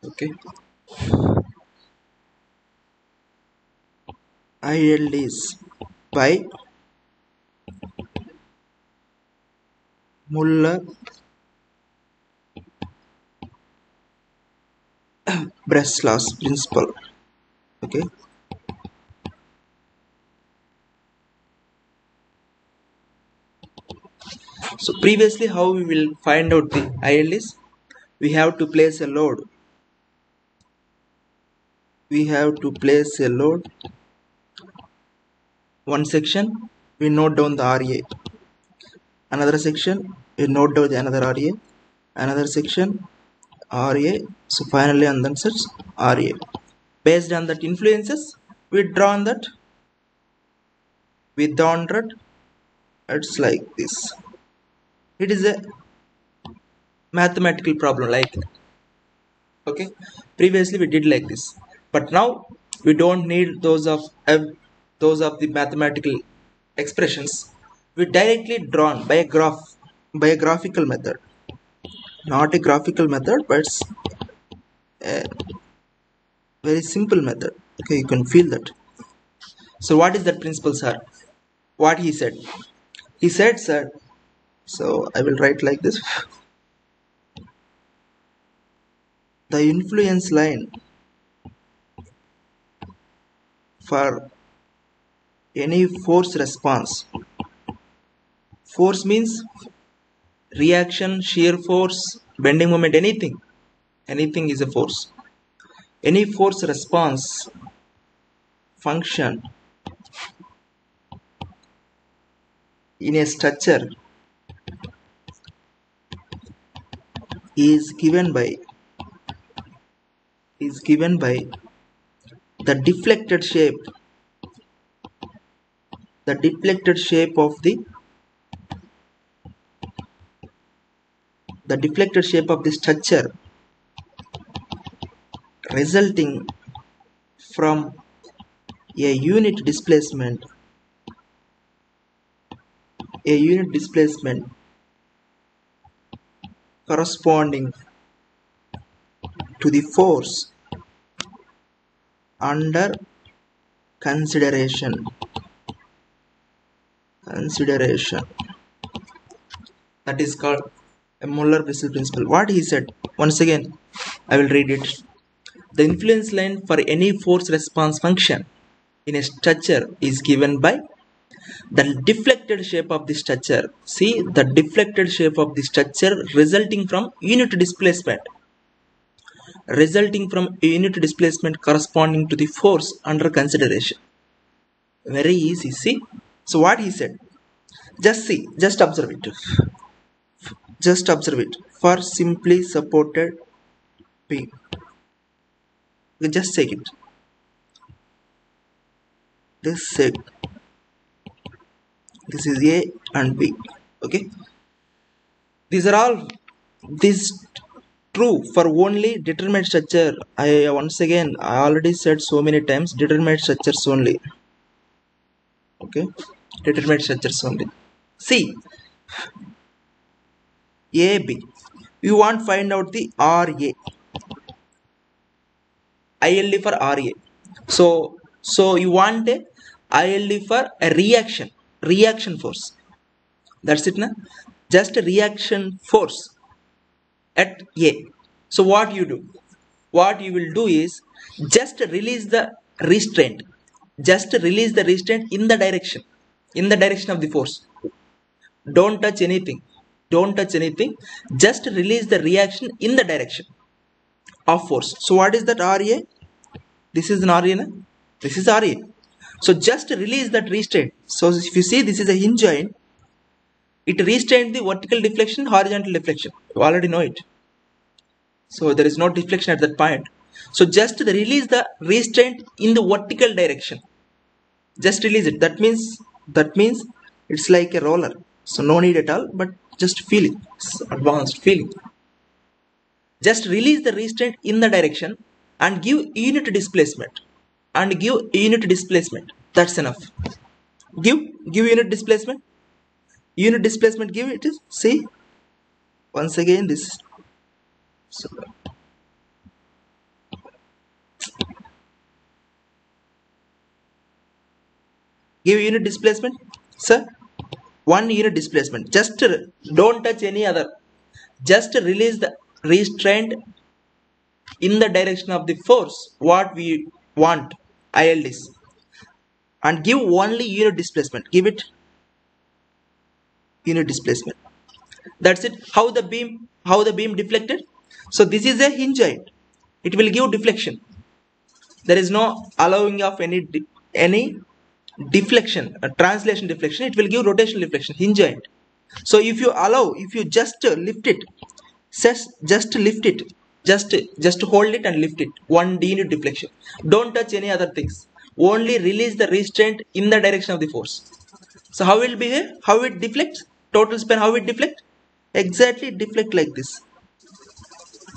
Okay, IL is by Muller Breslau's principle. Okay, so previously how we will find out the IL is, we have to place a load. We have to place a load. One section we note down the RA. Another section we note down the another RA. Another section RA. So finally on the such RA. Based on that influences, we draw on that with the 100. It's like this. It is a mathematical problem, like, okay, previously we did like this, but now we don't need those of the mathematical expressions. We directly drawn by a graphical method, not a graphical method, but it's a very simple method. Okay, you can feel that. So what is that principle, sir? What he said, sir, so I will write like this. The influence line for any force response. Force means reaction, shear force, bending moment, anything. Anything is a force. Any force response function in a structure is given by the deflected shape, the deflected shape of the structure resulting from a unit displacement corresponding to the force under consideration. That is called a Muller-Bessel principle. What he said, once again I will read it. The influence line for any force response function in a structure is given by the deflected shape of the structure. See, the deflected shape of the structure resulting from unit displacement corresponding to the force under consideration. Very easy. See, so what he said, just observe it. For simply supported beam, you just take it. This is A and B. Okay, these are all this true for only determinate structure. I already said so many times, determinate structures only. Okay, determinate structures only. See, AB, you want to find out the RA, ILD for RA. So you want a ILD for a reaction force. That's it, na? Just a reaction force at A. So what you do? What you will do is just release the restraint. Just release the restraint in the direction of the force. Don't touch anything. Just release the reaction in the direction of force. So what is that RA? This is an RA, na? This is RA. So just release that restraint. So if you see, this is a hinge joint. It restrains the vertical deflection, horizontal deflection. You already know it. So there is no deflection at that point. So just release the restraint in the vertical direction. Just release it. That means it's like a roller. So no need at all, but just feel it. It's advanced feeling. Just release the restraint in the direction and give unit displacement. That's enough. Give unit displacement. Give it is. See, once again this. So Give unit displacement, sir. 1 unit displacement. Just don't touch any other. Just release the restraint in the direction of the force what we want, ILD is, and give only unit displacement. Give it unit displacement. That's it. How the beam deflected? So this is a hinge joint. It will give deflection. There is no allowing of any deflection, a translation deflection. It will give rotational deflection, hinge joint. So if you just lift it, just lift it, just hold it and lift it, 1 unit deflection. Don't touch any other things. Only release the restraint in the direction of the force. So how it will behave? How it deflects? Total span, how it deflect? Exactly deflect like this.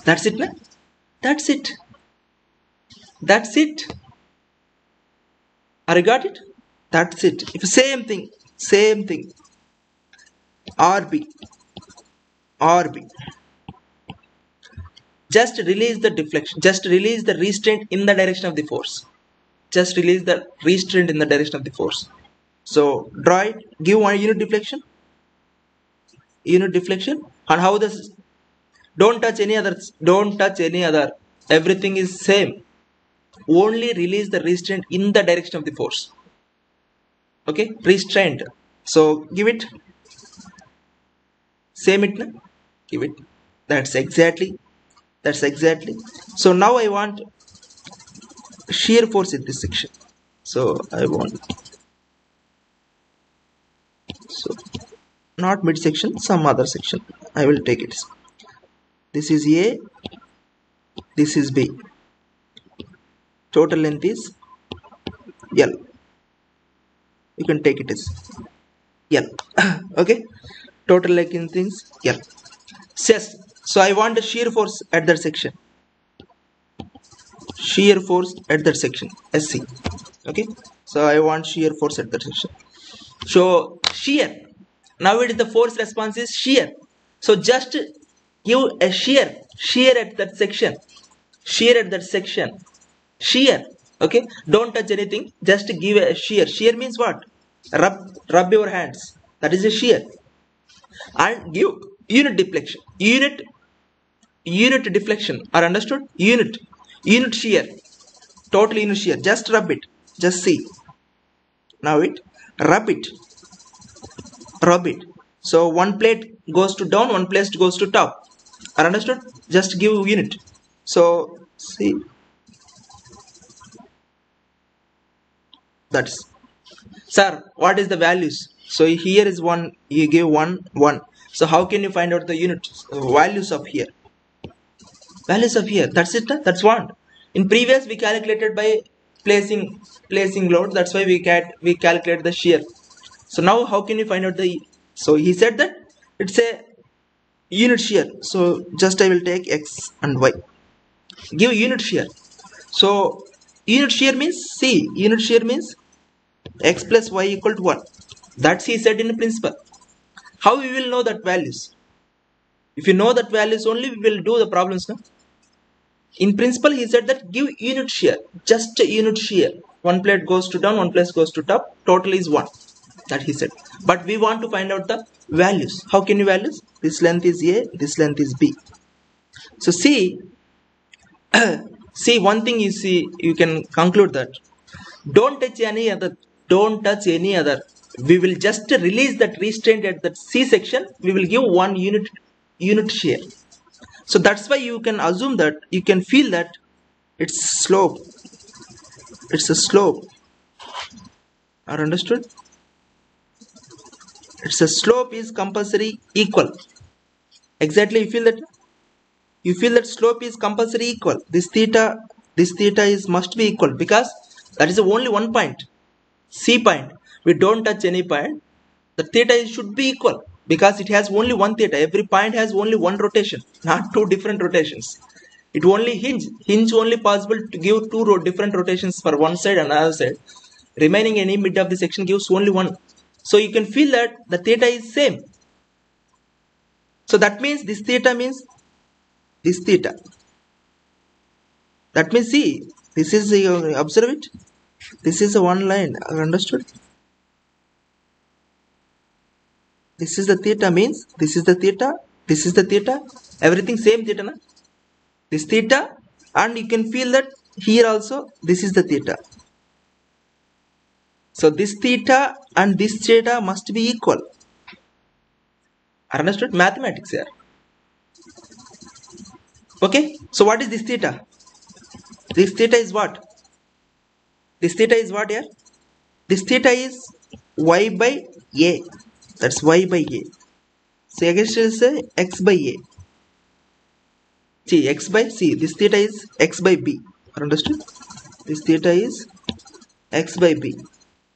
That's it, na? That's it. That's it. Are you got it? That's it. If same thing. RB. Just release the deflection. Just release the restraint in the direction of the force. Just release the restraint in the direction of the force. So draw it. Give 1 unit deflection. And how this? Don't touch any other. Everything is same. Only release the restraint in the direction of the force. Okay, restraint. So give it. Same it, na? Give it. That's exactly. So now I want shear force in this section. So I want. So not midsection, some other section. I will take it. This is A. This is B. Total length is L. You can take it as L. Okay. Total length is L. So I want a shear force at that section. SC. Okay. So I want shear force at that section. So shear. Now it is the force response is shear. So just give a shear at that section. Shear. Okay. Don't touch anything. Just give a shear. Shear means what? Rub your hands. That is a shear. And give unit deflection. Unit deflection. Are understood? Unit shear. Total unit shear. Just rub it. Just see. Now rub it. So one plate goes to down, one plate goes to top. Are understood? Just give unit. So see. That's. Sir, what is the values? So here is 1. You give 1. So how can you find out the units values of here? That's it. That's one. In previous we calculated by placing load. That's why we calculate the shear. So now how can you find out the? So he said that it's a unit shear. So just I will take X and Y. Give unit shear. So unit shear means X plus Y equal to 1. That's he said in principle. How we will know that values? If you know that values only, we will do the problems. No? In principle, he said that give unit shear. Just a unit shear. One plate goes to down, one plate goes to top. Total is 1. That he said. But we want to find out the values. How can you values? This length is A, this length is B. So see one thing you can conclude that don't touch any other. We will just release that restraint at that C section. We will give 1 unit shear. So that's why you can assume that you can feel that it's slope. It's a slope. Are understood? It's a slope is compulsory equal. Exactly, you feel that? You feel that slope is compulsory equal. This theta is must be equal because that is only one point. C point. We don't touch any point. The theta should be equal because it has only one theta. Every point has only one rotation, not 2 different rotations. It only hinge only possible to give 2 different rotations for one side and another side. Remaining any mid of the section gives only one. So you can feel that the theta is same. So that means this theta means this theta. That means see, this is observe it. This is a one line. Understood? This is the theta means this is the theta, this is the theta, everything same theta na? This theta, and you can feel that here also this is the theta. So this theta and this theta must be equal. Understood? Mathematics here. Okay, so what is this theta? This theta is what? This theta is what here? This theta is y by a. That's y by a. So again say x by a. See, x by c. This theta is x by b. Understood? This theta is x by b.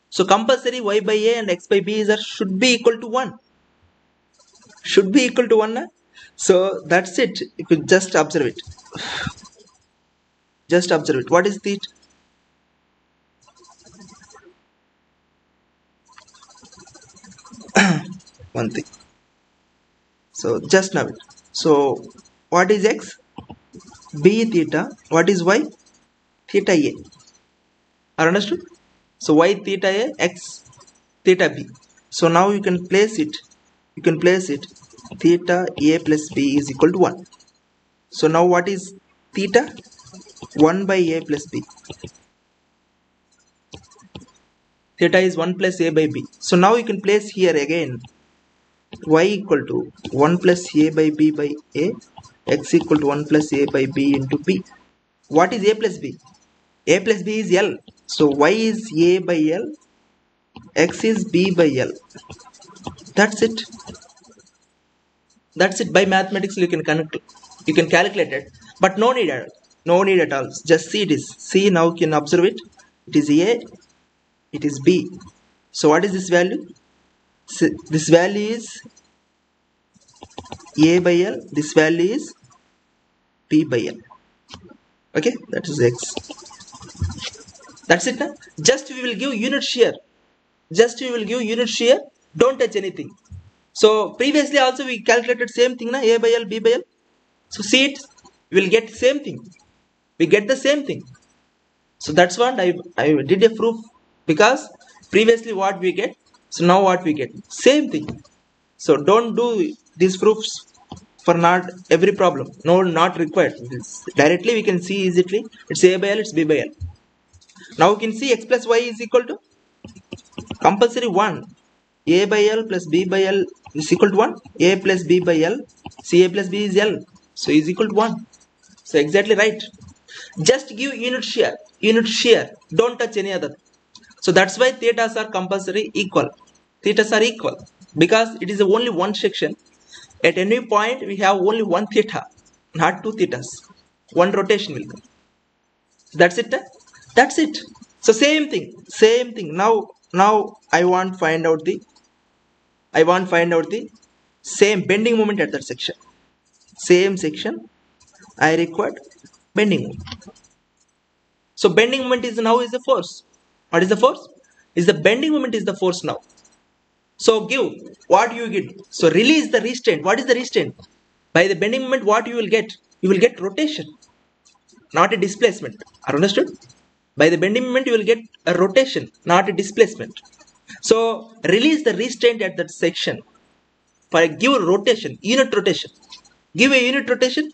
So compulsory y by a and x by b should be equal to 1. Should be equal to 1. Na? So that's it. You could just observe it. Just observe it. What is theta? One thing. So just now it. So what is x? B theta. What is y? Theta a. Are understood? So y theta a, x theta b. So now you can place it. You can place it. Theta a plus b is equal to 1. So now what is theta? 1 by a plus b. Theta is 1 plus a by b. So now you can place here again y equal to 1 plus a by b by a, x equal to 1 plus a by b into b. What is a plus b? A plus b is L. So y is a by L, x is b by L. That's it. That's it. By mathematics you can calculate it, but no need at all. Just see this. See, now you can observe it. It is a, it is b. So what is this value? So this value is a by L. This value is b by L. Okay, that is x. That's it. Now just we will give unit shear. Just we will give unit shear. Don't touch anything. So previously also we calculated same thing, na? A by L, B by L. So see it, we will get same thing. We get the same thing. So that's what I did a proof, because previously what we get, so now what we get, same thing. So don't do these proofs for not every problem. No, not required. Directly we can see easily. It's A by L, it's B by L. Now we can see x plus y is equal to compulsory 1. A by L plus B by L is equal to 1. A plus B by L. See, A plus B is L. So is equal to 1. So exactly right. Just give unit shear. Unit shear. Don't touch any other. So that's why thetas are compulsory equal. Thetas are equal. Because it is only one section. At any point we have only one theta. Not two thetas. One rotation will come. That's it. That's it. So same thing. Same thing. Now I want find out the same bending moment at that section. Same section. I required bending moment. So bending moment is now is the force. What is the force? Is the bending moment is the force now. So give what you get. So release the restraint. What is the restraint? By the bending moment, what you will get? You will get rotation, not a displacement. Are understood? By the bending moment, you will get a rotation, not a displacement. So release the restraint at that section. For a give rotation, unit rotation. Give a unit rotation.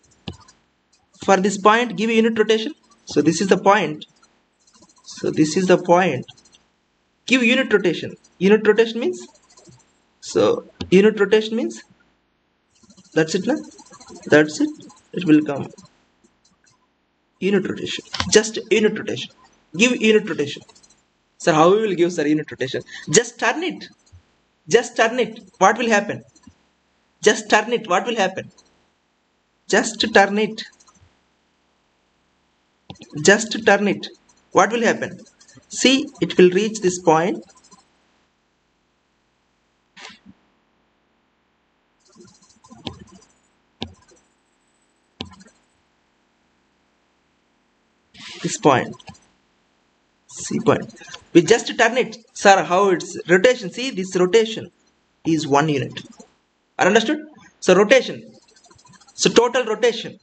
For this point, give a unit rotation. So this is the point. So this is the point. Give unit rotation. Unit rotation means? So unit rotation means? That's it, na? That's it. It will come. Unit rotation. Just unit rotation. Give unit rotation. Sir, how we will give, sir, unit rotation? Just turn it. Just turn it. What will happen? Just turn it. What will happen? Just turn it. Just turn it. What will happen? See, it will reach this point. This point. See point. We just turn it. Sir, how it's rotation? See, this rotation is 1 unit. Are understood? So rotation. So total rotation.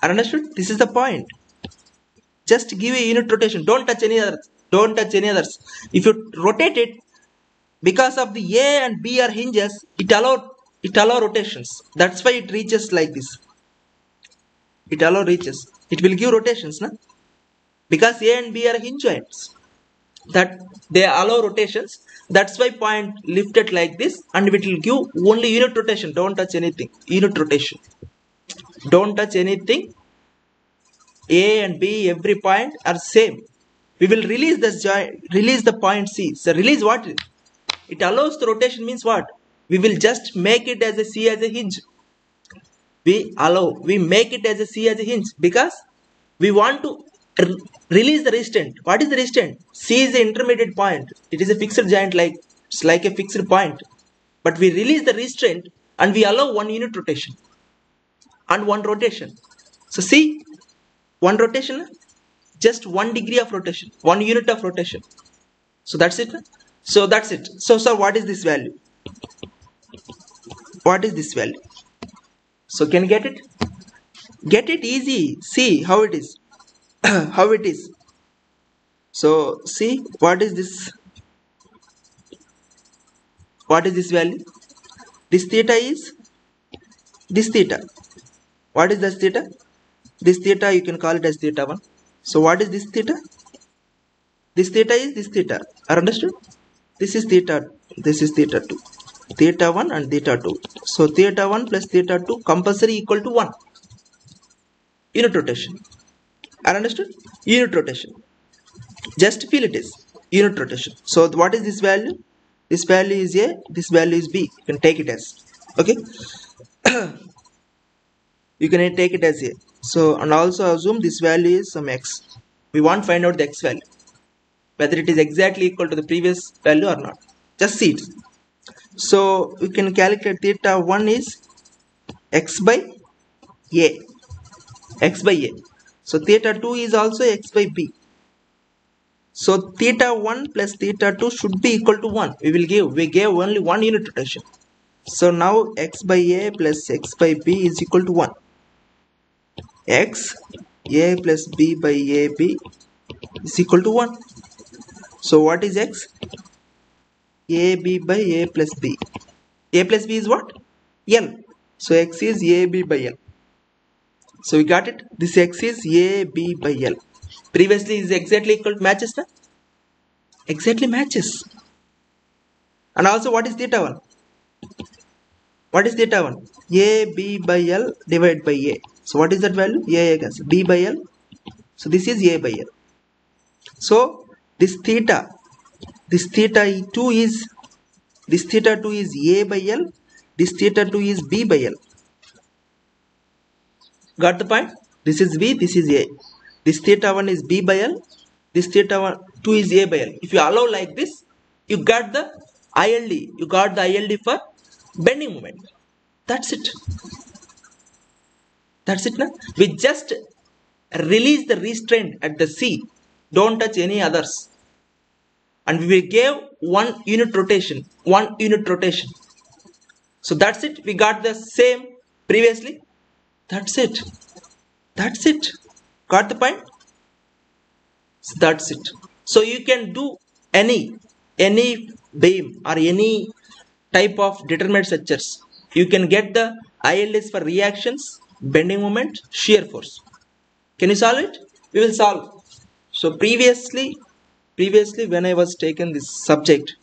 Are understood? This is the point. Just give a unit rotation. Don't touch any others. Don't touch any others. If you rotate it, Because of the A and B are hinges, it allow rotations. That's why it reaches like this. It allow reaches. It will give rotations, na? Because A and B are hinge joints, that they allow rotations. That's why point lifted like this, and it will give only unit rotation. Don't touch anything. Unit rotation. Don't touch anything. A and B, every point are same. We will release this joint, release the point C. So release what? It allows the rotation means what? We will just make it as a C as a hinge. We make it as a C as a hinge because we want to release the resistant. What is the resistant? C is the intermediate point. It is a fixed joint, like it's like a fixed point. But we release the restraint and we allow one unit rotation and one rotation. So see, one rotation, just 1 degree of rotation, 1 unit of rotation. So that's it. So that's it. So sir, what is this value? What is this value? So can you get it? Get it easy. See how it is. How it is. So see, what is this? What is this value? This theta is this theta. What is this theta? This theta, you can call it as theta 1. So what is this theta? This theta is this theta. Are understood? This is theta. This is theta 2. Theta 1 and theta 2. So theta 1 plus theta 2 compulsory equal to 1. Unit rotation. Are understood? Unit rotation. Just feel it is unit rotation. So what is this value? This value is A. This value is B. You can take it as. Okay. You can take it as A. So, and also assume this value is some x. We want to find out the x value, whether it is exactly equal to the previous value or not. Just see it. So we can calculate theta 1 is x by A. X by A. So theta 2 is also x by B. So theta 1 plus theta 2 should be equal to 1. We gave only one unit rotation. So now x by A plus x by B is equal to 1. X A plus B by AB is equal to 1. So what is x? AB by A plus B. A plus B is what? L. So x is AB by L. So we got it. This x is AB by L. Previously is exactly equal to matches, na? Exactly matches. And also what is theta 1? What is theta 1? AB by L divided by A. So what is that value? A cancel. B by L. So this is A by L. So this theta 2 is A by L. This theta 2 is B by L. Got the point? This is B, this is A. This theta 1 is B by L. This theta 2 is A by L. If you allow like this, you got the ILD. You got the ILD for bending moment. That's it. That's it, na? We just release the restraint at the C. Don't touch any others. And we gave one unit rotation. One unit rotation. So that's it. We got the same previously. That's it. That's it. Got the point? So that's it. So you can do any beam or any type of determinate structures. You can get the ILDs for reactions, bending moment, shear force. Can you solve it? We will solve. So previously when I was taking this subject,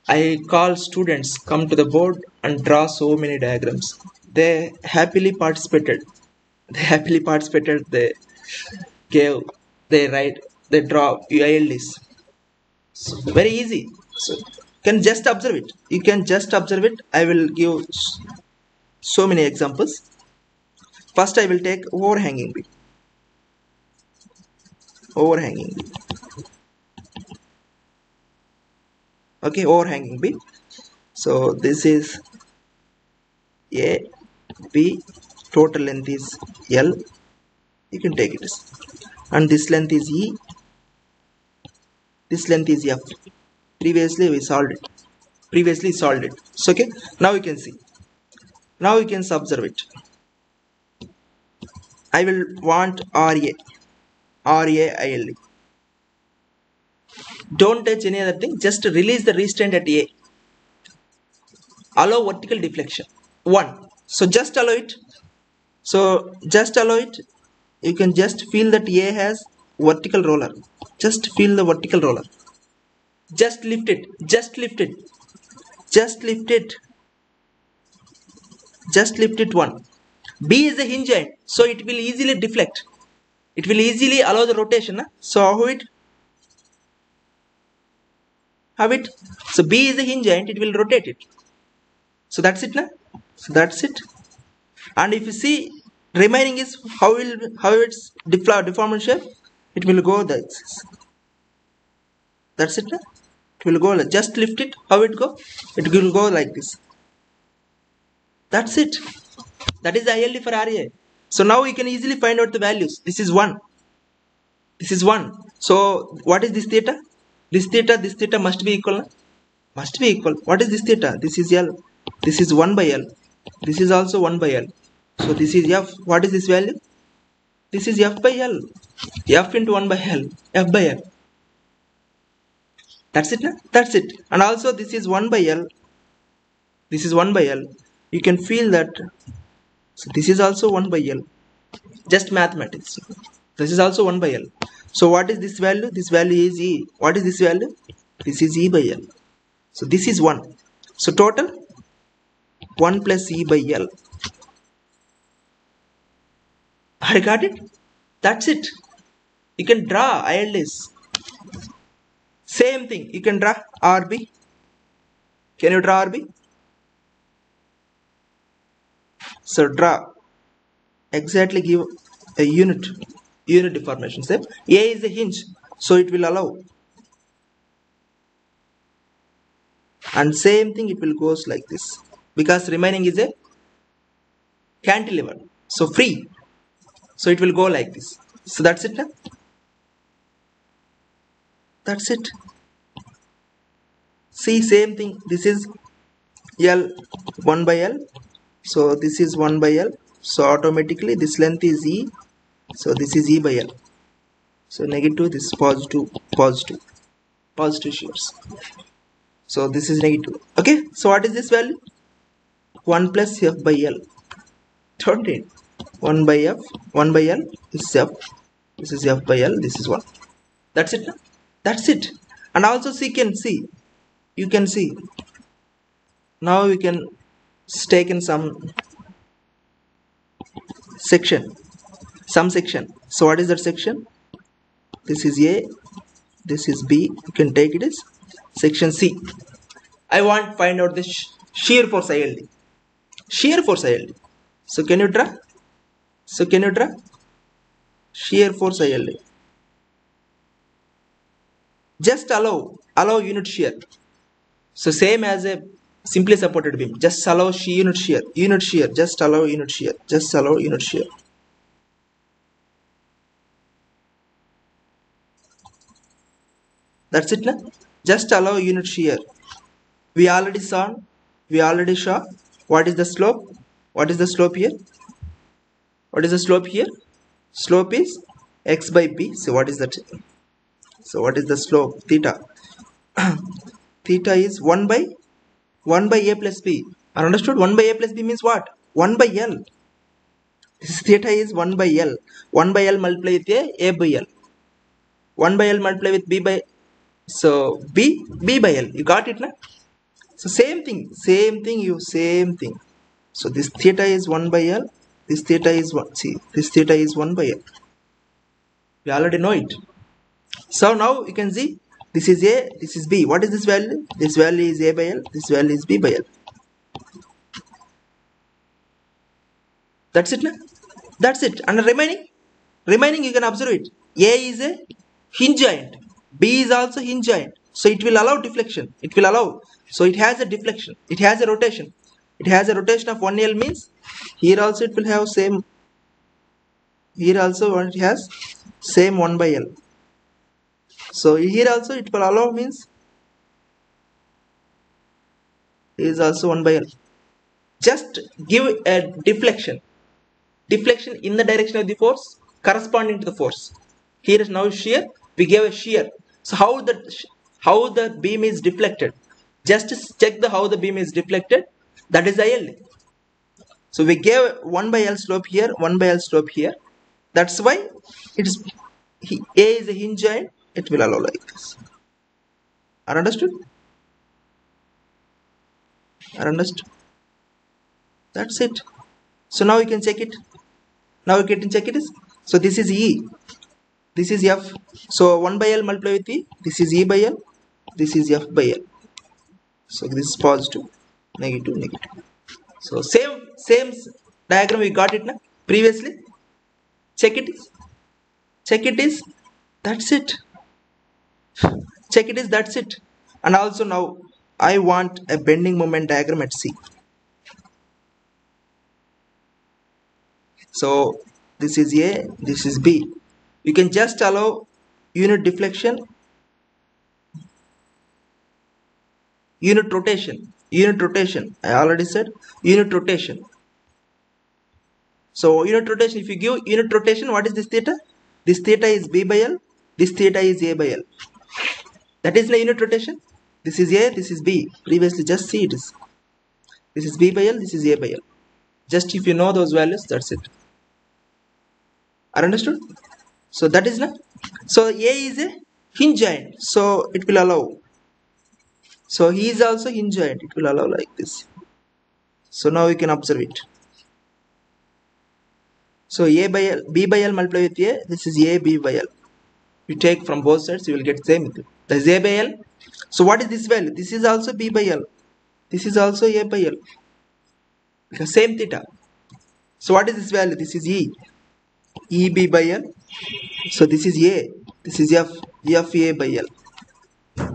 I call students come to the board and draw so many diagrams. They happily participated. They gave, they write, they draw ILDs. So very easy. So you can just observe it. You can just observe it. I will give so many examples. First I will take overhanging beam. Overhanging beam. Okay, overhanging beam. So this is A, B, total length is L. You can take it as. And this length is E. This length is F. Previously we solved it. So okay, now you can see. Now you can observe it. I will want RA ILD. Don't touch any other thing. Just release the restraint at A. Allow vertical deflection. 1. So just allow it. So just allow it. You can just feel that A has vertical roller. Just feel the vertical roller. Just lift it. Just lift it. Just lift it. Just lift it. 1. B is a hinge joint, so it will easily deflect. It will easily allow the rotation. So how it? Have it. So B is a hinge joint, it will rotate it. So that's it. So that's it. And if you see, remaining is how its deformation shape. It will go like this. That's it. It will go like, just lift it. How it go? It will go like this. That's it. That is the ILD for RA. So now we can easily find out the values. This is 1. This is 1. So what is this theta? This theta must be equal. Must be equal. What is this theta? This is L. This is 1 by L. This is also 1 by L. So this is F. What is this value? This is F by L. F into 1 by L. F by L. That's it. That's it. And also this is 1 by L. This is 1 by L. You can feel that. So this is also 1 by L. Just mathematics. This is also 1 by L. So what is this value? This value is E. What is this value? This is E by L. So this is 1. So total 1 plus E by L. I got it. That's it. You can draw ILDs. Same thing. You can draw RB. Can you draw RB? So draw. Exactly give a unit deformation shape. A is a hinge, so it will allow. And same thing, it will goes like this because remaining is a cantilever, so free. So it will go like this. So that's it. That's it. See, same thing. This is L 1 by L. So this is 1 by L. So automatically this length is E. So this is E by L. So negative, this is positive shears. So this is negative. Okay. So what is this value? 1 plus F by L. Don't it? 1 by F. 1 by L. This is F. This is F by L. This is 1. That's it. That's it. And also you can see. You can see. Now we can take in some section. Some section. So what is that section? This is A. This is B. You can take it as section C. I want to find out the shear force ILD. Shear force ILD. So can you draw? So can you draw? Shear force ILD. Just allow unit shear. So same as a simply supported beam. Just allow unit shear. Unit shear. Just allow unit shear. Just allow unit shear. That's it. Just allow unit shear. We already saw what is the slope. What is the slope here? What is the slope here? Slope is x by b. So what is that? So what is the slope? Theta. Theta is 1 by a plus b. I understood. 1 by a plus b means what? 1 by L. This theta is 1 by L. 1 by L multiply with a by L. 1 by L multiply with b by. So b by L. You got it, na? So same thing. Same thing. So this theta is 1 by L. This theta is 1. See, this theta is 1 by L. We already know it. So now you can see this is A, this is B. What is this value? This value is A by L. This value is B by L. That's it, na? That's it. And remaining you can observe it. A is a hinge joint. B is also hinge joint. So it will allow deflection. It will allow. So it has a deflection. It has a rotation. It has a rotation of 1L means here also it will have same. Here also it has same 1 by L. So here also it will allow means is also 1 by L. Just give a deflection. Deflection in the direction of the force corresponding to the force. Here is now shear. We gave a shear. So how the how the beam is deflected. Just check the how the beam is deflected. That is ILD. So we gave 1 by L slope here, 1 by L slope here. That's why it is A is a hinge joint. It will allow like this. Are understood? Are understood? That's it. So now you can check it. Now you can check it is. So this is E. This is F. So 1 by L multiply with E. This is E by L. This is F by L. So this is positive, negative, negative. So same diagram we got it now previously. Check it. Check it is. That's it. Check it is. That's it. And also now I want a bending moment diagram at C. So this is A. This is B. You can just allow unit deflection, unit rotation. I already said unit rotation. So unit rotation, if you give unit rotation, what is this theta? This theta is B by L. This theta is A by L. That is the unit rotation. This is A, this is B. Previously just see it is. This is B by L, this is A by L. Just if you know those values, that's it. Are understood? So that is not. So A is a hinge joint. So it will allow. So he is also hinge joint. It will allow like this. So now you can observe it. So A by L, B by L multiply with A. This is A, B by L. You take from both sides, you will get same. That is A by L. So what is this value? This is also B by L. This is also A by L. Because same theta. So what is this value? This is E. E B by L. So this is A. This is F. F A by L.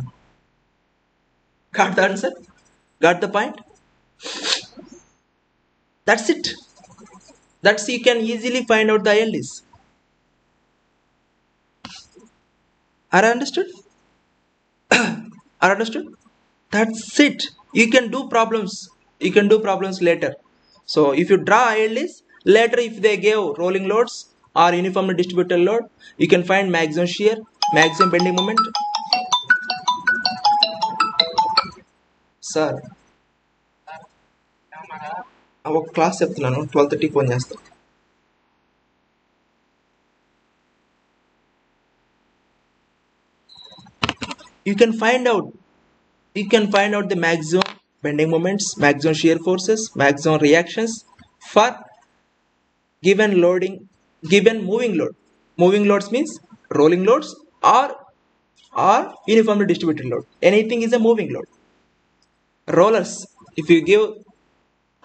Got the answer? Got the point? That's it. That's you can easily find out the ILDs. Are understood? Are understood? That's it. You can do problems. You can do problems later. So if you draw ILDs, later if they give rolling loads or uniformly distributed load, you can find maximum shear, maximum bending moment. Sir, our class చెప్తున్నాను 12:30 phone చేస్తా. You can find out the maximum bending moments, maximum shear forces, maximum reactions for given loading, given moving load. Moving loads means rolling loads or uniformly distributed load. Anything is a moving load. Rollers, if you give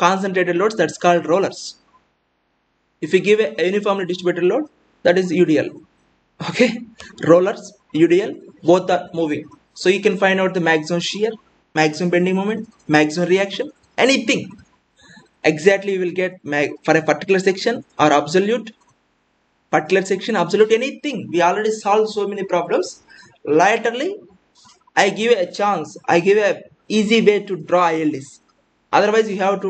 concentrated loads, that's called rollers. If you give a uniformly distributed load, that is UDL. Okay, rollers, UDL, both are moving. So you can find out the maximum shear, maximum bending moment, maximum reaction, anything. Exactly you will get for a particular section or absolute, particular section, absolute, anything. We already solved so many problems. Laterally, I give a chance, I give a easy way to draw ILDs. Otherwise, you have to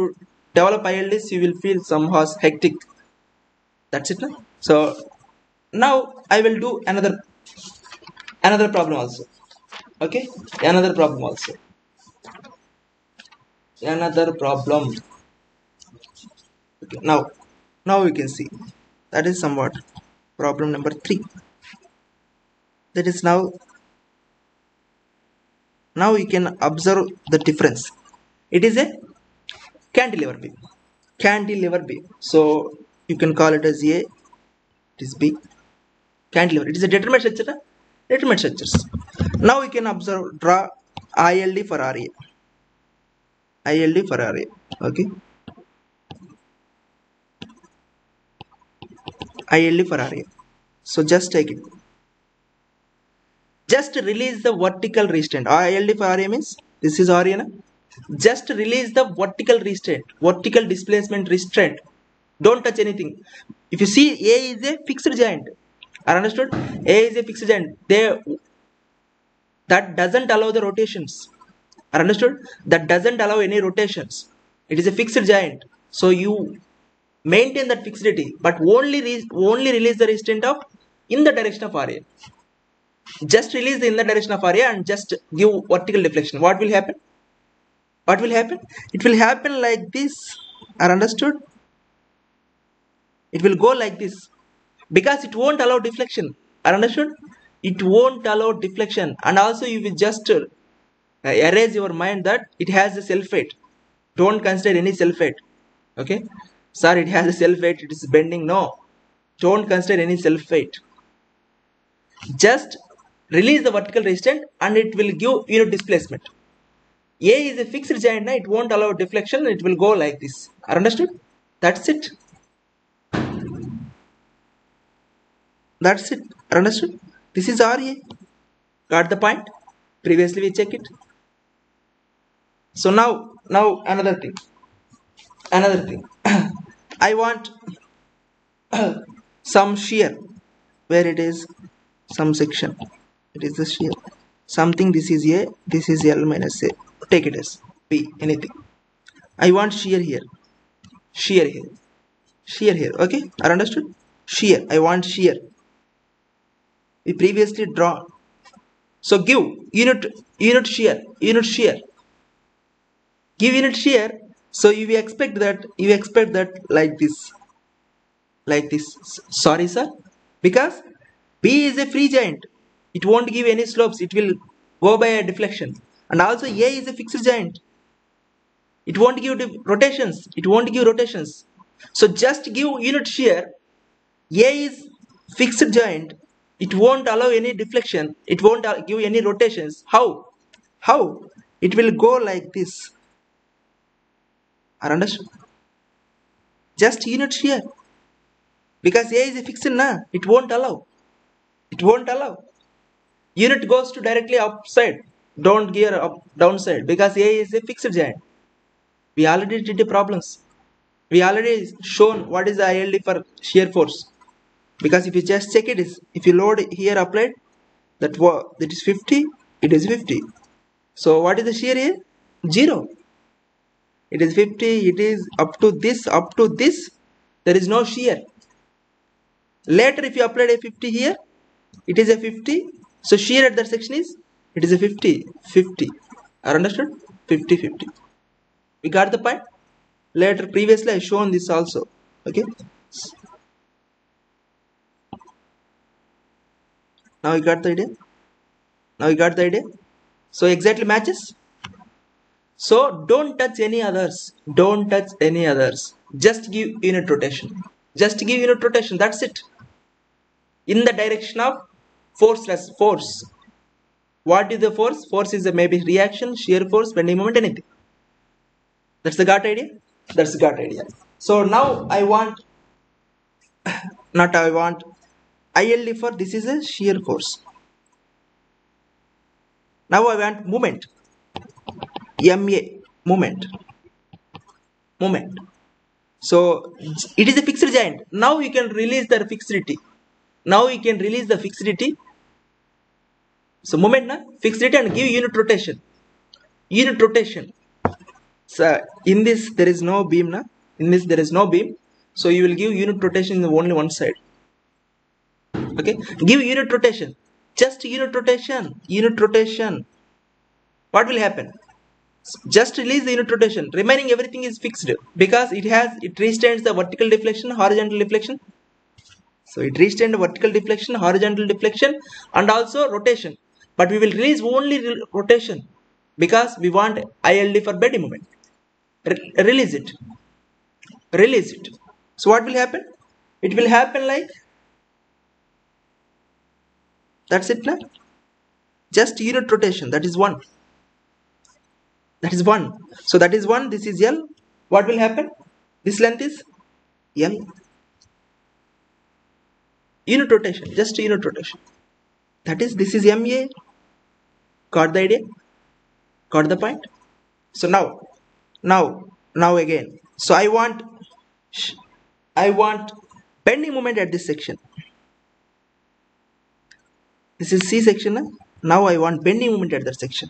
develop ILDs, you will feel somehow hectic. That's it. No? So now I will do another problem also. Okay, another problem also. Another problem. Okay, now we can see that is somewhat problem number 3. That is now you can observe the difference. It is a cantilever beam. Cantilever beam. So you can call it as A. It is B. Cantilever. It is a determinate structure. Determinate structures. Now we can observe, draw ILD for RA. ILD for RA. Okay. ILD for RA. So just take it. Just release the vertical restraint. ILD for RA means this is RA. Na? Just release the vertical restraint, vertical displacement restraint. Don't touch anything. If you see, A is a fixed joint. Are understood? A is a fixed joint. That doesn't allow the rotations. Are understood? That doesn't allow any rotations. It is a fixed joint. So you maintain that fixity, but only release the restraint of in the direction of RA. Just release the inner direction of RA and just give vertical deflection. What will happen? What will happen? It will happen like this. Are understood? It will go like this because it won't allow deflection. Are understood? It won't allow deflection, and also you will just erase your mind that it has a self weight. Don't consider any self weight. Okay, sir, it has a self weight. It is bending. No, don't consider any self weight. Just release the vertical resistance and it will give unit displacement. A is a fixed joint, it won't allow deflection, it will go like this. Are understood? That's it. That's it. Are understood? This is RA. Got the point? Previously we checked it. So now another thing. I want some shear where it is some section. It is the shear. Something, this is A, this is L minus A. Take it as B, anything. I want shear here. Shear here. Shear here. Okay? Are understood? Shear. I want shear. We previously drawn. So give unit shear. Unit shear. Give unit shear. So you expect that like this. Like this. Sorry, sir. Because B is a free joint. It won't give any slopes. It will go by a deflection. And also A is a fixed joint. It won't give rotations. It won't give rotations. So just give unit shear. A is fixed joint. It won't allow any deflection. It won't give any rotations. How? How? It will go like this. Are understood? Just unit shear. Because A is a fixed, na? It won't allow. It won't allow. Unit goes to directly upside. Don't gear up downside because A is a fixed joint. We already did the problems. We already shown what is the ILD for shear force. Because if you just check it, if you load here applied, that is 50, it is 50. So what is the shear here? 0. It is 50, it is up to this, there is no shear. Later if you applied a 50 here, it is a 50. So shear at that section is, it is a 50. Are understood? 50. We got the point? Later, previously I shown this also. Okay. Now you got the idea? So exactly matches. So don't touch any others. Just give unit rotation. That's it. In the direction of force. What is the force? Force is maybe reaction, shear force, bending moment, anything. That's the got idea? That's the got idea. So now I want ILD for this is a shear force. Now I want moment. MA, moment. So it is a fixed joint. Now you can release the fixity. So moment na fixity and give unit rotation. So in this there is no beam na. So you will give unit rotation in only one side. Okay, give unit rotation. Just unit rotation. What will happen? Just release the unit rotation. Remaining everything is fixed because it restrains the vertical deflection, horizontal deflection. So it restrains the vertical deflection, horizontal deflection, and also rotation. But we will release only rotation because we want ILD for bending moment. Release it. So what will happen? It will happen like that's it now. Just unit rotation. That is one. So that is 1. This is L. What will happen? This length is L. Unit rotation. Just unit rotation. That is, this is MA. Got the idea? Got the point? So now again. So I want bending moment at this section. This is C section. Now I want bending moment at that section.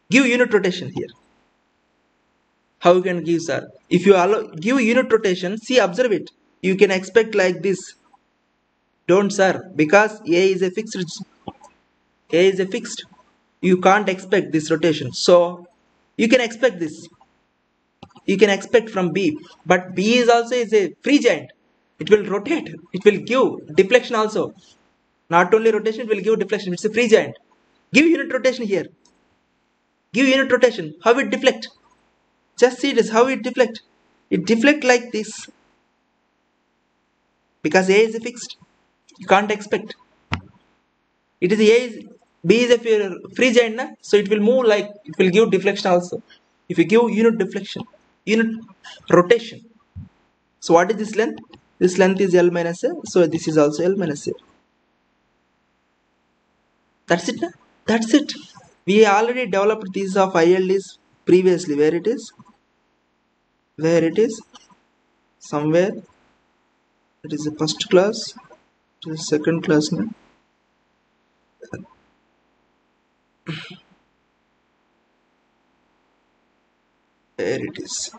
Give unit rotation here. How you can give, sir? If you give unit rotation, see, observe it. you can expect like this. Don't sir, because A is a fixed. A is a fixed. You can't expect this rotation. So you can expect this. You can expect from B. But B is also is a free giant. It will rotate. It will give deflection also. Not only rotation, it will give deflection. It's a free giant. Give unit rotation here. Give unit rotation. How it deflect? Just see this. How it deflect? It deflect like this. Because A is a fixed. You can't expect. It is B is a free giant, na? So it will move like it will give deflection also. If you give unit deflection, unit rotation. So what is this length? This length is L minus A. So this is also L minus A. That's it, na? That's it. We already developed these of ILDs previously. Where it is? Where it is? Somewhere. It is the first class. It is second class, na? There it is.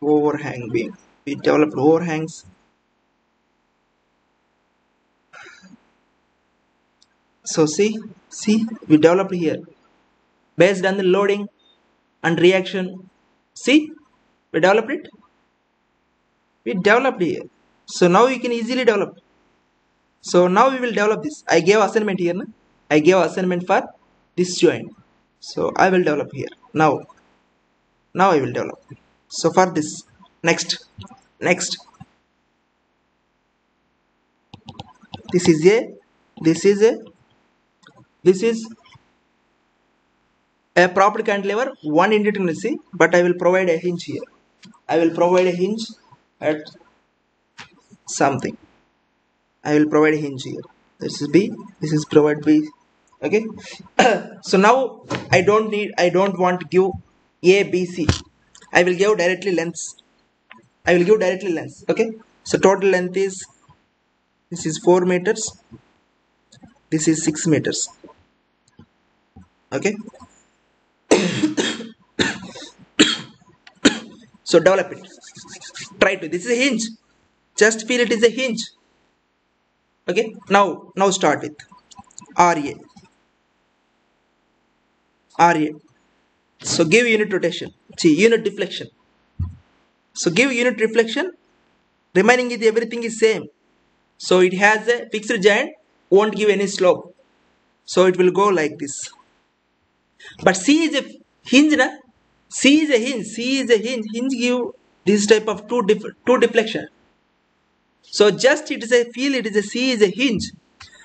Overhang beam. We developed overhangs. So see, we developed here based on the loading and reaction. See, we developed it. We developed here. So now you can easily develop. So now we will develop this. I gave assignment here. Na? I gave assignment for this joint. So I will develop here. Now I will develop. So for this, next. This is a proper cantilever, one indeterminacy, but I will provide a hinge here. I will provide a hinge at something. I will provide a hinge here. This is B. This is provide B. Okay. So now I don't want to give A, B, C. I will give directly lengths. Okay. So total length is, this is 4 meters. This is 6 meters. Okay. So develop it. Try to. This is a hinge. Just feel it is a hinge. Okay. Now start with RA. So give unit rotation. See, unit deflection. So give unit reflection. Remaining is everything is same. So it has a fixed giant. Won't give any slope. So it will go like this. But C is a hinge, na? C is a hinge. Hinge give this type of two deflection. So just it is a C is a hinge.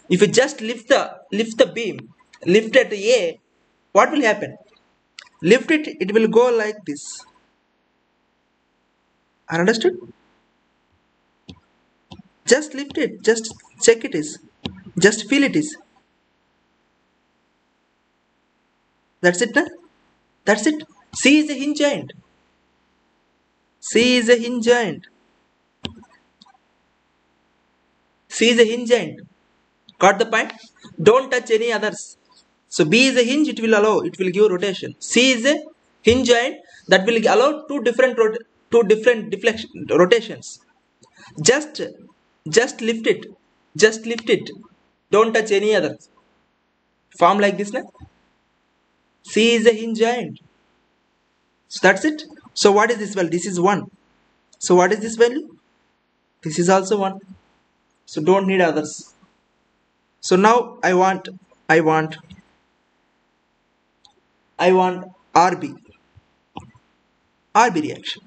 If you just lift the beam, lift at A, what will happen? Lift it, it will go like this. Understood? Just lift it, just check it is. Just feel it is. That's it, na? That's it. C is a hinge giant. C is a hinge giant. C is a hinge giant. Got the point? Don't touch any others. So B is a hinge, it will allow, it will give rotation. C is a hinge giant that will allow two different deflection rotations. Just lift it. Just lift it. Don't touch any other. Form like this, na? C is a hinge giant. So that's it. So what is this value? This is 1. So what is this value? This is also 1. So don't need others. So now I want RB reaction.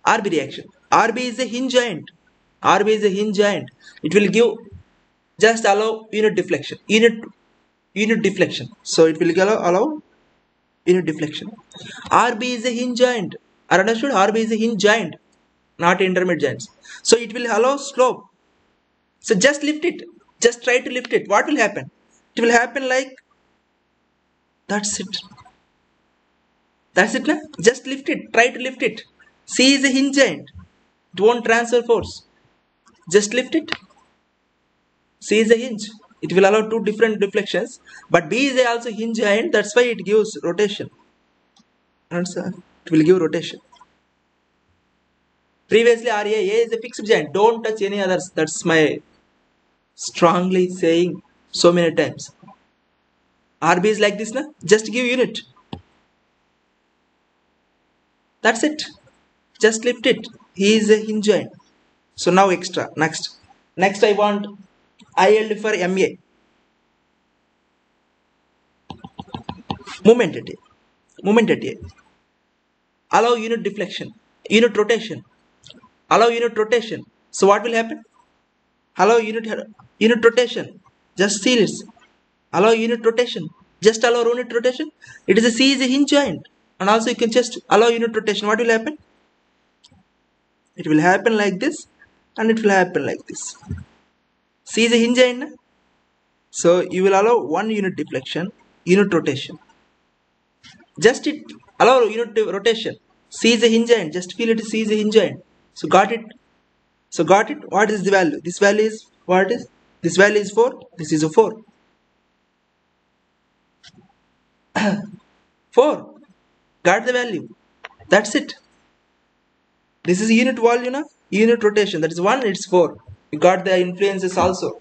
RB is a hinge giant. It will give, just allow unit deflection. Unit deflection. So it will allow unit deflection. RB is a hinge giant. Are understood? RB is a hinge giant, not intermediate giants. So it will allow slope. So just lift it. Just try to lift it. What will happen? It will happen like, that's it. That's it, na? Just lift it. Try to lift it. C is a hinge giant. It won't transfer force. Just lift it. C is a hinge. It will allow two different deflections. But B is also hinge giant. That's why it gives rotation. It will give rotation. Previously RA, A is a fixed giant. Don't touch any others. That's my strongly saying so many times. RB is like this, na? Just give unit. That's it. Just lift it. He is a hinge joint. So now extra. Next I want ILD for MA. Moment at A. Allow unit deflection. Unit rotation. Allow unit rotation. So what will happen? Allow unit rotation. Just see this. Allow unit rotation. Just allow unit rotation. It is a C is a hinge joint. And also you can just allow unit rotation. What will happen? It will happen like this. And it will happen like this. C is a hinge joint. So you will allow one unit deflection. Unit rotation. Just it allow unit rotation. C is a hinge joint. Just feel it. C is a hinge joint. So got it. What is the value? This value is what is? This value is 4. This is a 4. 4. Got the value. That's it. This is unit volume, unit rotation. That is 1. It's 4. You got the influences also.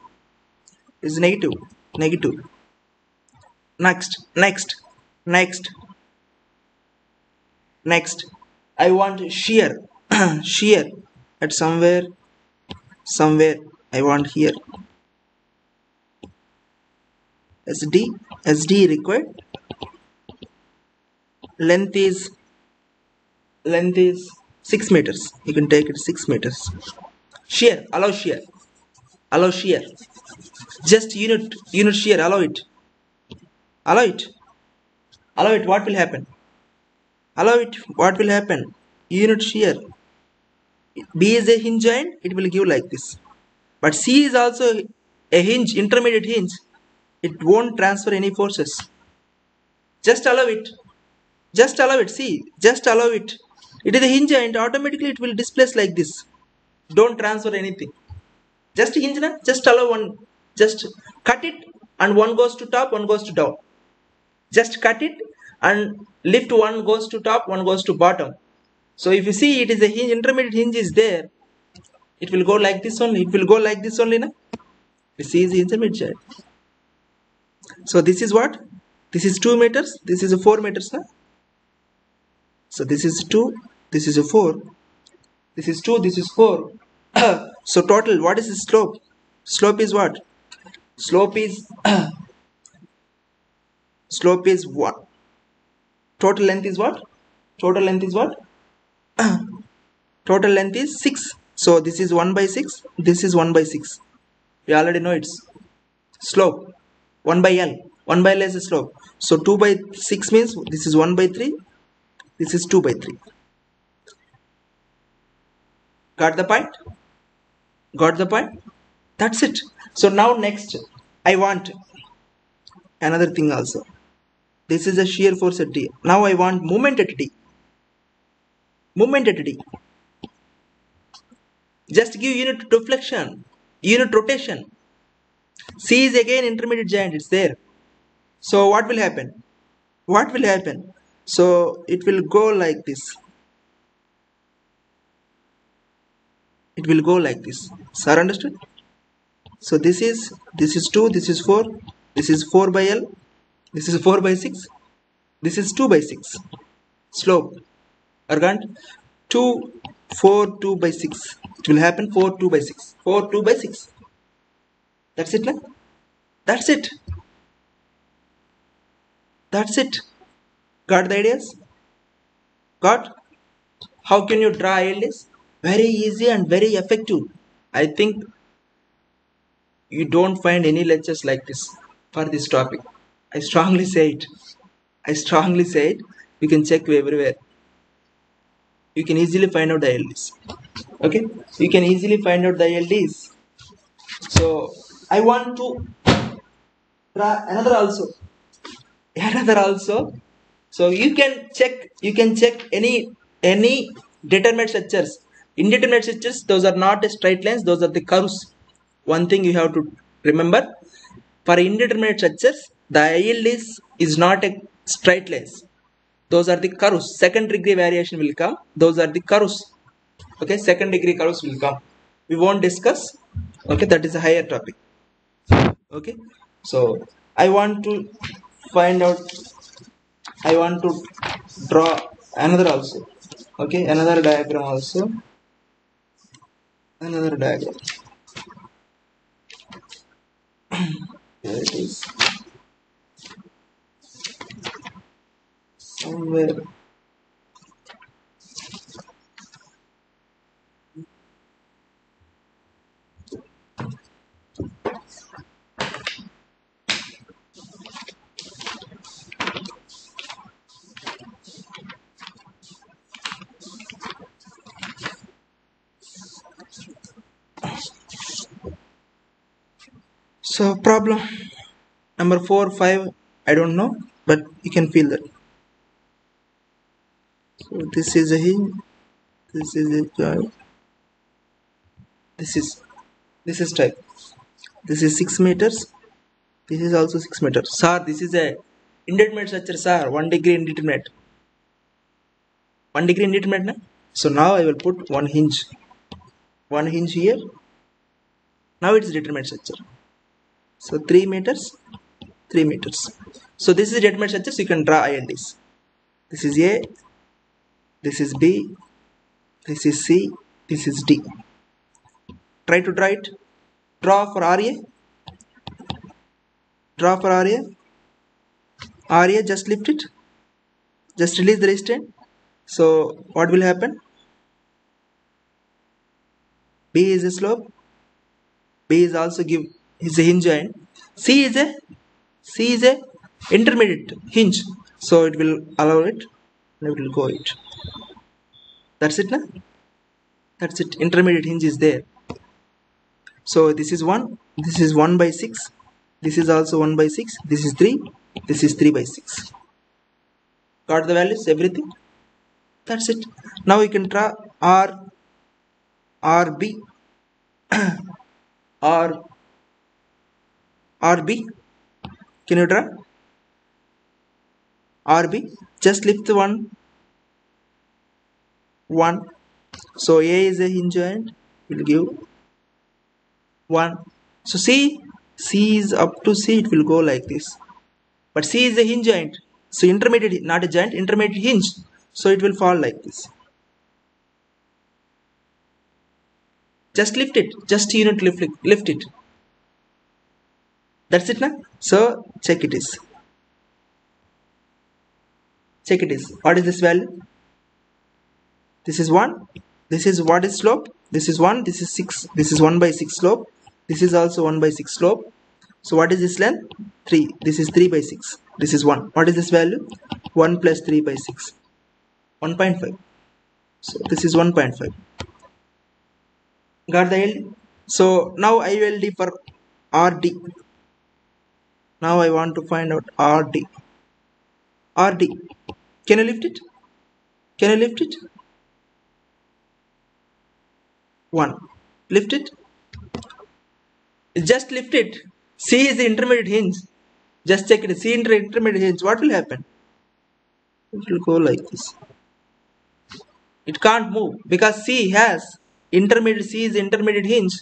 It's negative. Next. I want shear. Shear at somewhere I want here. SD required. Length is 6 meters. You can take it 6 meters. Allow shear. Just unit shear. Allow it. What will happen? Unit shear. B is a hinge joint. It will give like this. But C is also a hinge, intermediate hinge. It won't transfer any forces. Just allow it. See, just allow it. It is a hinge joint. Automatically it will displace like this. Don't transfer anything. Just hinge, just allow one. Just cut it and one goes to top, one goes to down. Just cut it and lift, one goes to top, one goes to bottom. So if you see, it is a hinge, intermediate hinge is there. It will go like this only. Na? This is the intermediate joint. So this is what? This is 2 meters. This is a 4 meters. Na? So this is 2. This is a 4. This is 2. This is 4. So total, what is the slope? Slope is what? Slope is 1. Total length is what? Total length is 6. So this is 1 by 6. This is 1 by 6. We already know it's slope. 1 by L. 1 by L is the slope. So 2 by 6 means this is 1 by 3. This is 2 by 3. Got the point? That's it. So now next I want another thing also. This is a shear force at D. Now I want moment at D. Just give unit deflection, unit rotation. C is again intermediate joint. It's there. So what will happen? So it will go like this. Sir, understood? So this is 2, this is 4, this is 4 by L, this is 4 by 6, this is 2 by 6. Slope. Argand 2, 4, 2 by 6. It will happen 4, 2 by 6. 4, 2 by 6. That's it, na? That's it. Got the ideas? Got? How can you draw ILDs? Very easy and very effective. I think you don't find any lectures like this for this topic. I strongly say it. You can check everywhere. You can easily find out the ILDs. Okay? You can easily find out the ILDs. So I want to draw another also. So you can check any determinate structures. Indeterminate structures, those are not straight lines, those are the curves. One thing you have to remember, for indeterminate structures, the ILD is not a straight lines. Those are the curves. Second degree variation will come. Those are the curves. Okay, second degree curves will come. We won't discuss. Okay, that is a higher topic. Okay, so I want to find out, I want to draw another also. Okay, another diagram also, another diagram. Here it is, somewhere. So problem number 4, 5, I don't know, but you can feel that. So this is a hinge, this is a joint, this is type, this is 6 meters, this is also 6 meters. Sir, this is a indeterminate structure, sir. 1 degree indeterminate. 1 degree indeterminate, na? So now I will put one hinge here. Now it is determinate structure. So 3 meters, 3 meters. So this is determinate structure. So you can draw INDs. This is A, this is B, this is C, this is D. Try to draw it. Draw for RA. Draw for RA. RA, just lift it. Just release the restraint. So what will happen? B is a slope. B is also is a hinge joint. C is a intermediate hinge. So it will allow it and it will go it. That's it, na? That's it. Intermediate hinge is there. So this is 1. This is 1 by 6. This is also 1 by 6. This is 3. This is 3 by 6. Got the values? Everything? That's it. Now we can draw RB RB. Can you draw RB? Just lift the one. So A is a hinge joint. Will give 1. So C is up to C. It will go like this. But C is a hinge joint. So intermediate, not a joint, intermediate hinge. So it will fall like this. Just lift it. Just unit lift it. That's it, na? So check it is. Check it is. What is this value? This is 1. This is what is slope? This is 1. This is 6. This is 1 by 6 slope. This is also 1 by 6 slope. So what is this length? 3. This is 3 by 6. This is 1. What is this value? 1 plus 3 by 6. 1.5. So this is 1.5. Got the LD? So now IULD for RD. Now I want to find out RD. RD. Can you lift it? Can you lift it? 1. Lift it. Just lift it. C is the intermediate hinge. Just check it. C intermediate hinge. What will happen? It will go like this. It can't move because C has intermediate. C is intermediate hinge.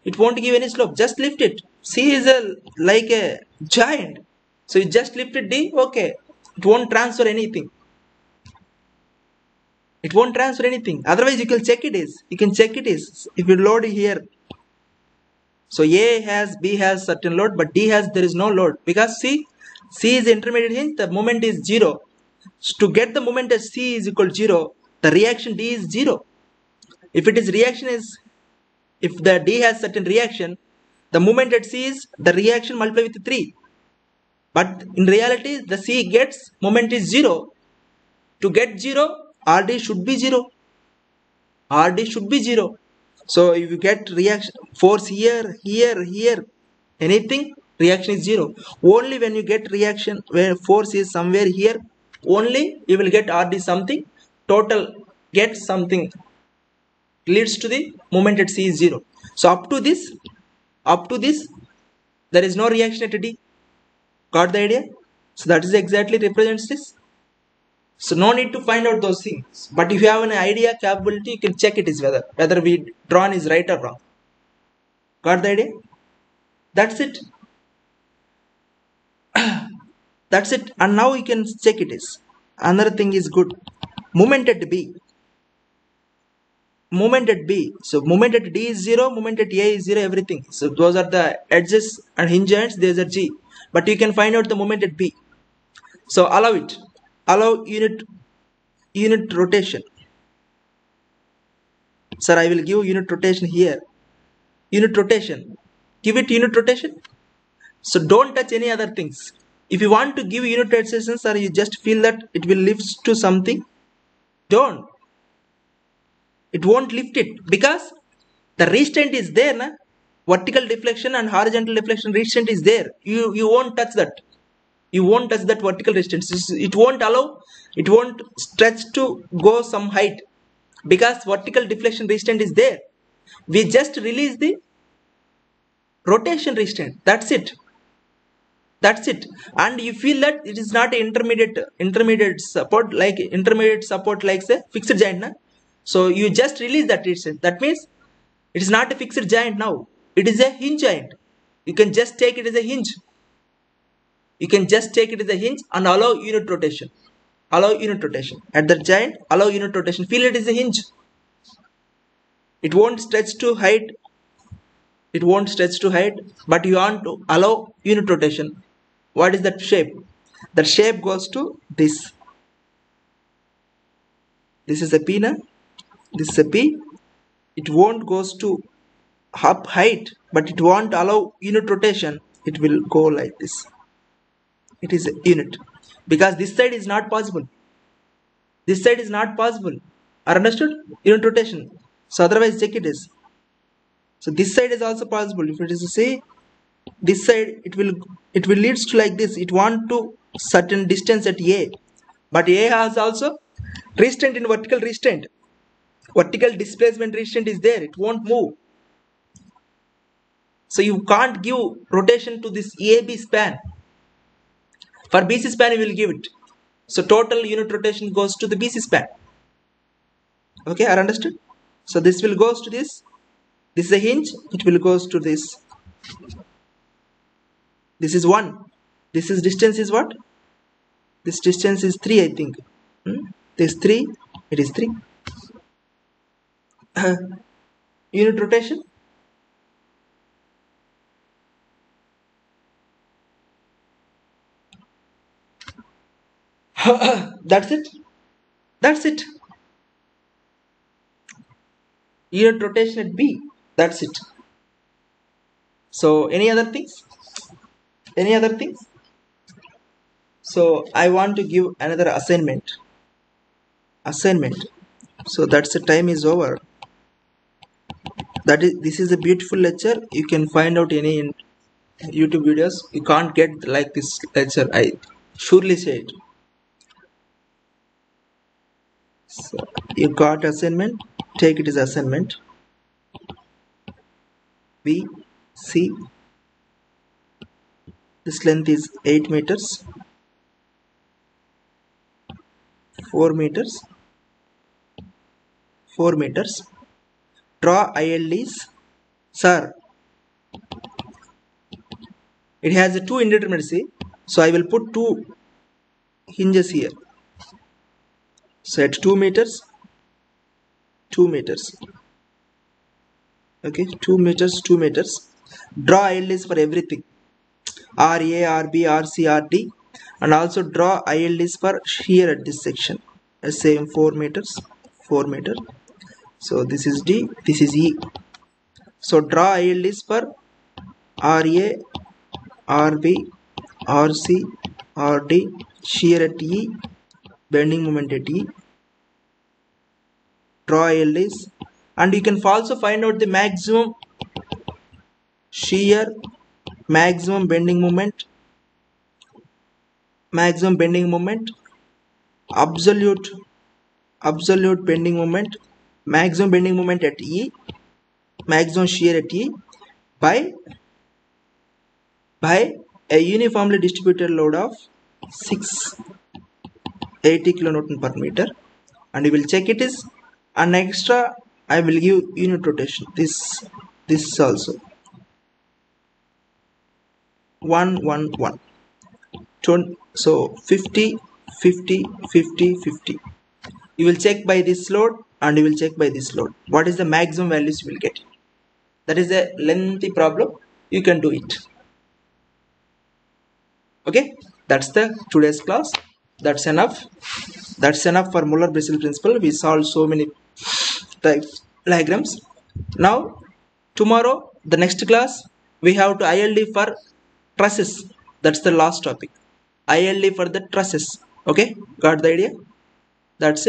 It won't give any slope. Just lift it. C is like a giant. So you just lift it D. Okay. It won't transfer anything. It won't transfer anything. Otherwise you can check it is. You can check it is. If you load here. So A has, B has certain load, but D has, there is no load. Because C is intermediate hinge, the moment is 0. So to get the moment as C is equal to 0, the reaction D is 0. If it is reaction is, if the D has certain reaction, the moment at C is, the reaction multiply with 3. But in reality, the C gets, moment is 0. To get 0, RD should be 0. RD should be 0. So if you get reaction, force here, anything, reaction is 0. Only when you get reaction where force is somewhere here, only you will get RD something, total get something, leads to the moment at C is 0. So up to this, there is no reaction at D. Got the idea? So that is exactly represents this. So no need to find out those things. But if you have an idea, capability, you can check it is whether we drawn is right or wrong. Got the idea? That's it. That's it. And now you can check it is. Another thing is good. Moment at B. Moment at B. So moment at D is 0, moment at A is 0, everything. So those are the edges and hinge ends, these are G. But you can find out the moment at B. So allow it. Allow unit rotation. Sir, I will give unit rotation here. Unit rotation. Give it unit rotation. So don't touch any other things. If you want to give unit rotations or you just feel that it will lift to something, don't. It won't lift it because the restraint is there. Na? Vertical deflection and horizontal deflection restraint is there. You won't touch that. You won't touch that vertical restraint. It won't allow, it won't stretch to go some height because vertical deflection restraint is there. We just release the rotation restraint. That's it. That's it. And you feel that it is not intermediate support like say fixed joint. Na? So you just release that restraint. That means it is not a fixed joint now. It is a hinge joint. You can just take it as a hinge. You can just take it as a hinge and allow unit rotation. Allow unit rotation. At the joint, allow unit rotation. Feel it is a hinge. It won't stretch to height. It won't stretch to height. But you want to allow unit rotation. What is that shape? That shape goes to this. This is a P. Na? This is a P. It won't goes to up height. But it won't allow unit rotation. It will go like this. It is a unit. Because this side is not possible. This side is not possible. Are understood? Unit rotation. So otherwise check it is. So this side is also possible. If it is say this side, it will leads to like this. It want to certain distance at A. But A has also restraint in vertical restraint. Vertical displacement restraint is there. It won't move. So you can't give rotation to this AB span. For BC span you will give it. So total unit rotation goes to the BC span. Okay, are understood? So this will goes to this. This is a hinge. It will goes to this. This is 1. This is distance is what? This distance is 3, I think. This 3. It is 3. Unit rotation. That's it. That's it. Unit rotation at B. That's it. So any other things? Any other things? So I want to give another assignment. Assignment. So that's the time is over. This is a beautiful lecture. You can find out any in YouTube videos. You can't get like this lecture. I surely say it. So you got assignment. Take it as assignment. B, C. This length is 8 meters. 4 meters. 4 meters. Draw ILDs. Sir, it has a 2 indeterminacy. So I will put 2 hinges here. So at 2 meters. 2 meters. Okay, 2 meters, 2 meters. Draw ILDs for everything. RA, RB, RC, RD. And also draw ILDs for shear at this section. Let's say 4 meters. 4 meter. So this is D, this is E. So draw ILDs for RA, RB, RC, RD, shear at E, bending moment at E. Draw ILDs, and you can also find out the maximum shear, maximum bending moment, absolute bending moment, maximum bending moment at E, maximum shear at E by a uniformly distributed load of 6. 80 kilonewton per meter, and you will check it is an extra. I will give unit rotation. This also 111. So 50, 50, 50, 50. You will check by this load and you will check by this load. What is the maximum values you will get? That is a lengthy problem. You can do it. Okay, that's the today's class. That's enough. That's enough for Muller-Bessel principle. We solved so many type diagrams. Now tomorrow, the next class, we have to ILD for trusses. That's the last topic. ILD for the trusses. Okay, got the idea? That's it.